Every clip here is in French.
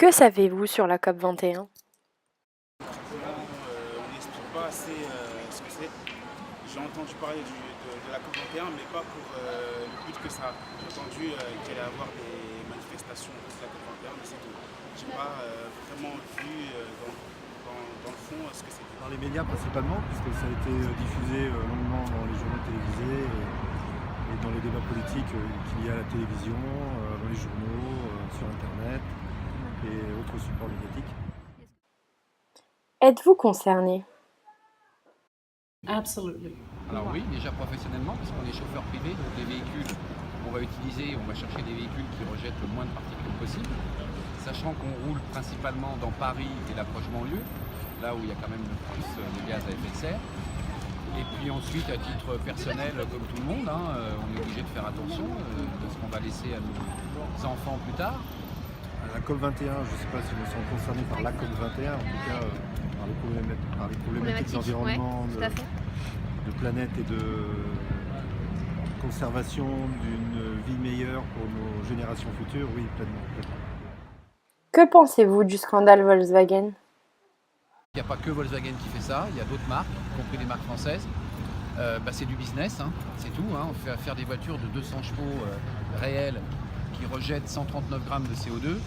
Que savez-vous sur la COP 21? On n'explique pas assez ce que c'est. J'ai entendu parler de la COP 21, mais pas pour le but que ça a. J'ai entendu qu'il allait y avoir des manifestations contre la COP 21, mais c'est tout. Je n'ai pas vraiment vu dans le fond ce que c'était. Dans les médias principalement, puisque ça a été diffusé longuement dans les journaux télévisés et dans les débats politiques qu'il y a à la télévision, dans les journaux, sur Internet et autres supports médiatiques. Êtes-vous concerné? Absolutely. Alors oui, déjà professionnellement, parce qu'on est chauffeur privé, donc les véhicules qu'on va utiliser, on va chercher des véhicules qui rejettent le moins de particules possible, sachant qu'on roule principalement dans Paris et l'approche banlieue, là où il y a quand même le plus de gaz à effet de serre. Et puis ensuite, à titre personnel, comme tout le monde, on est obligé de faire attention de ce qu'on va laisser à nos enfants plus tard. À la COP 21, je ne sais pas si nous sommes concernés par la COP 21, en tout cas par les problématiques d'environnement, ouais, de planète et de conservation d'une vie meilleure pour nos générations futures, oui, pleinement. Que pensez-vous du scandale Volkswagen? Il n'y a pas que Volkswagen qui fait ça, il y a d'autres marques, y compris des marques françaises. C'est du business, c'est tout. On fait faire des voitures de 200 chevaux réels qui rejettent 139 grammes de CO2.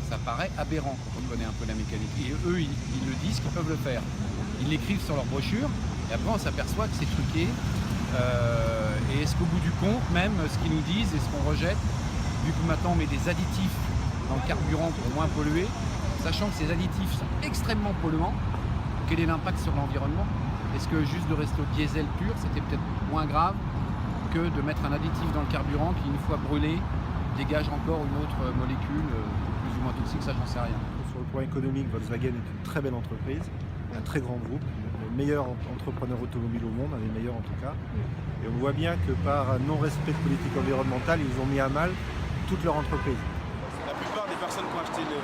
Ça paraît aberrant quand on connaît un peu la mécanique. Et eux, ils le disent qu'ils peuvent le faire. Ils l'écrivent sur leur brochure et après on s'aperçoit que c'est truqué. Et est-ce qu'au bout du compte, même ce qu'ils nous disent et ce qu'on rejette, vu que maintenant on met des additifs dans le carburant pour moins polluer, sachant que ces additifs sont extrêmement polluants, quel est l'impact sur l'environnement? Est-ce que juste de rester au diesel pur, c'était peut-être moins grave que de mettre un additif dans le carburant qui, une fois brûlé, dégage encore une autre molécule plus ou moins toxique, ça j'en sais rien. Sur le plan économique, Volkswagen est une très belle entreprise, un très grand groupe, le meilleur entrepreneur automobile au monde, un des meilleurs en tout cas. Et on voit bien que par un non-respect de politique environnementale, ils ont mis à mal toute leur entreprise. La plupart des personnes qui ont acheté le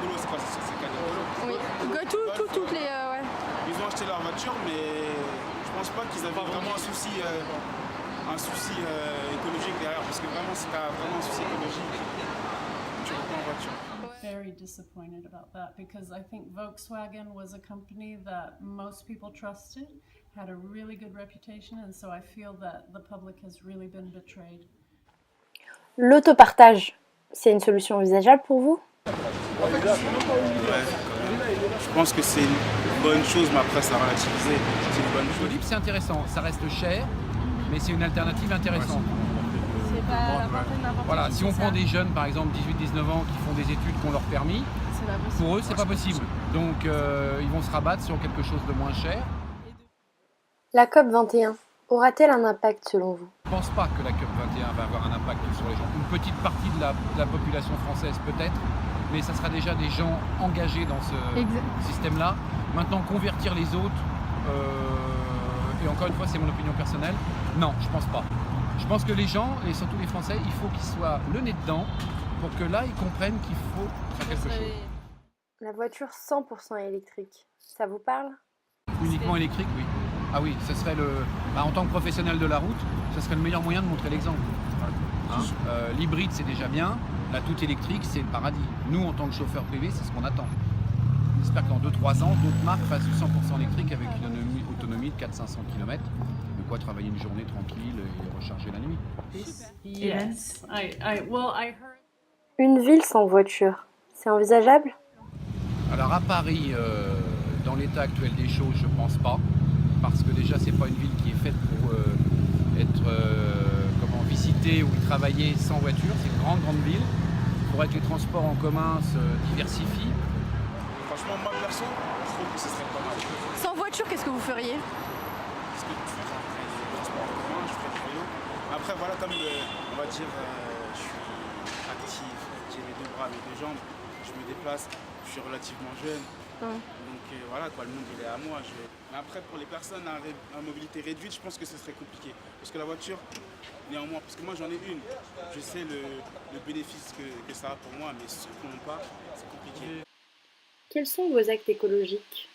Polo, c'est quoi? C'est quel Polo? Oui, toutes les... ouais. Ils ont acheté leur voiture, mais je pense pas qu'ils avaient vraiment un souci écologique derrière, parce que vraiment, si tu as vraiment un souci écologique, tu reprends en voiture. Very disappointed about that because I think Volkswagen was a company that most people trusted, had a really good reputation, and so I feel that the public has really been betrayed. L'autopartage, c'est une solution envisageable pour vous? Ouais, quand même. Je pense que c'est une bonne chose, mais après, ça relativisé. C'est une bonne Le chose. libre, c'est intéressant, ça reste cher, mais c'est une alternative intéressante. C'est pas la portée de n'importe qui. Voilà, si on prend des jeunes, par exemple 18-19 ans, qui font des études qui ont leur permis, C'est pas possible. pour eux, c'est pas possible. Donc, ils vont se rabattre sur quelque chose de moins cher. La COP 21 aura-t-elle un impact selon vous? Je ne pense pas que la COP 21 va avoir un impact sur les gens. Une petite partie de la population française peut-être, mais ça sera déjà des gens engagés dans ce système-là. Maintenant, convertir les autres, et encore une fois, c'est mon opinion personnelle, non, je pense pas. Je pense que les gens, et surtout les Français, il faut qu'ils soient le nez dedans pour que là, ils comprennent qu'il faut faire quelque chose. La voiture 100% électrique, ça vous parle? Uniquement électrique, oui. Ah oui, ce serait en tant que professionnel de la route, ce serait le meilleur moyen de montrer l'exemple. L'hybride, c'est déjà bien. La toute électrique, c'est le paradis. Nous, en tant que chauffeur privé, c'est ce qu'on attend. J'espère que dans 2-3 ans, d'autres marques fassent du 100% électrique avec une autonomie de 400-500 km. De quoi travailler une journée tranquille et recharger la nuit. Yes, I heard. Une ville sans voiture, c'est envisageable? Alors à Paris, dans l'état actuel des choses, je pense pas. Parce que déjà, c'est pas une ville qui est faite pour être visitée ou y travailler sans voiture. C'est une grande ville. Il faudrait que les transports en commun se diversifient. Franchement, moi perso, je trouve que ce serait pas mal. Sans voiture, qu'est-ce que vous feriez? Parce que tu fais des transports en commun, je ferais du vélo. Après, voilà, comme on va dire, je suis actif, j'ai mes deux bras, mes deux jambes, je me déplace, je suis relativement jeune. Donc voilà, quoi, le monde il est à moi. Mais après, pour les personnes à mobilité réduite, je pense que ce serait compliqué. Parce que la voiture, néanmoins, parce que moi j'en ai une, je sais le bénéfice que ça a pour moi, mais ceux qui n'en ont pas, c'est compliqué. Quels sont vos actes écologiques?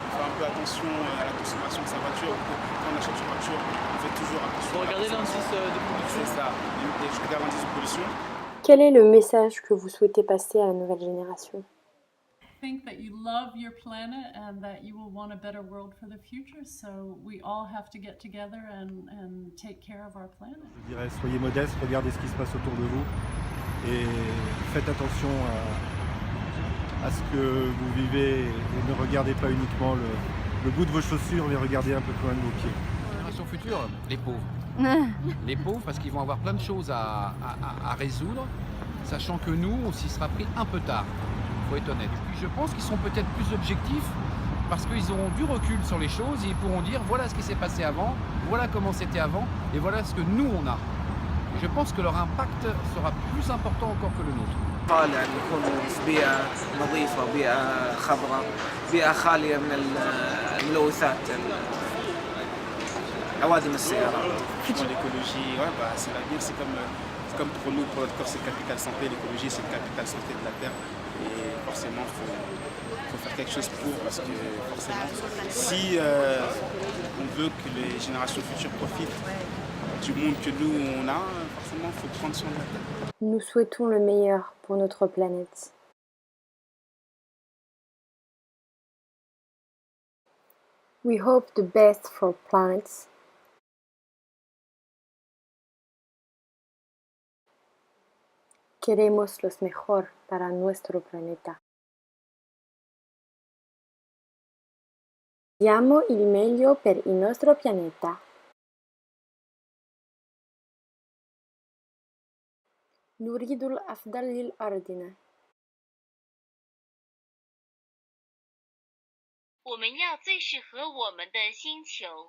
Faire un peu attention à la consommation de sa voiture. Quand on achète une voiture, on fait toujours attention. Faut regarder l'indice de pollution. C'est ça. Et je regarde l'indice de pollution. Quel est le message que vous souhaitez passer à la nouvelle génération? Think that you love your planet and that you will want a better world for the future. So we all have to get together and take care of our planet. Je dirais, soyez modestes, regardez ce qui se passe autour de vous et faites attention à ce que vous vivez et ne regardez pas uniquement le bout de vos chaussures, mais regardez un peu plus loin de vos pieds. Génération future, les pauvres. Les pauvres parce qu'ils vont avoir plein de choses à résoudre, sachant que nous, on s'y sera pris un peu tard. Faut être honnête. Et puis je pense qu'ils sont peut-être plus objectifs parce qu'ils auront du recul sur les choses et ils pourront dire voilà ce qui s'est passé avant, voilà comment c'était avant et voilà ce que nous on a. Je pense que leur impact sera plus important encore que le nôtre. طالع نكون في بيئة نظيفة، بيئة خضراء، بيئة خالية من الملوثات عوادم السيارات. Franchement, l'écologie, ouais, bah, c'est l'avenir, c'est comme pour nous, pour notre corps, c'est le capital santé, l'écologie, c'est le capital santé de la Terre. Et forcément, faut faire quelque chose pour, parce que forcément, si on veut que les générations futures profitent du monde que nous, on a, forcément, il faut prendre soin de la Terre. Nous souhaitons le meilleur pour notre planète. We hope the best for planets. Queremos lo mejor para nuestro planeta. Diamo il meglio per il nostro pianeta. نريد الأفضل للأرضنا. 我们要最适合我们的星球。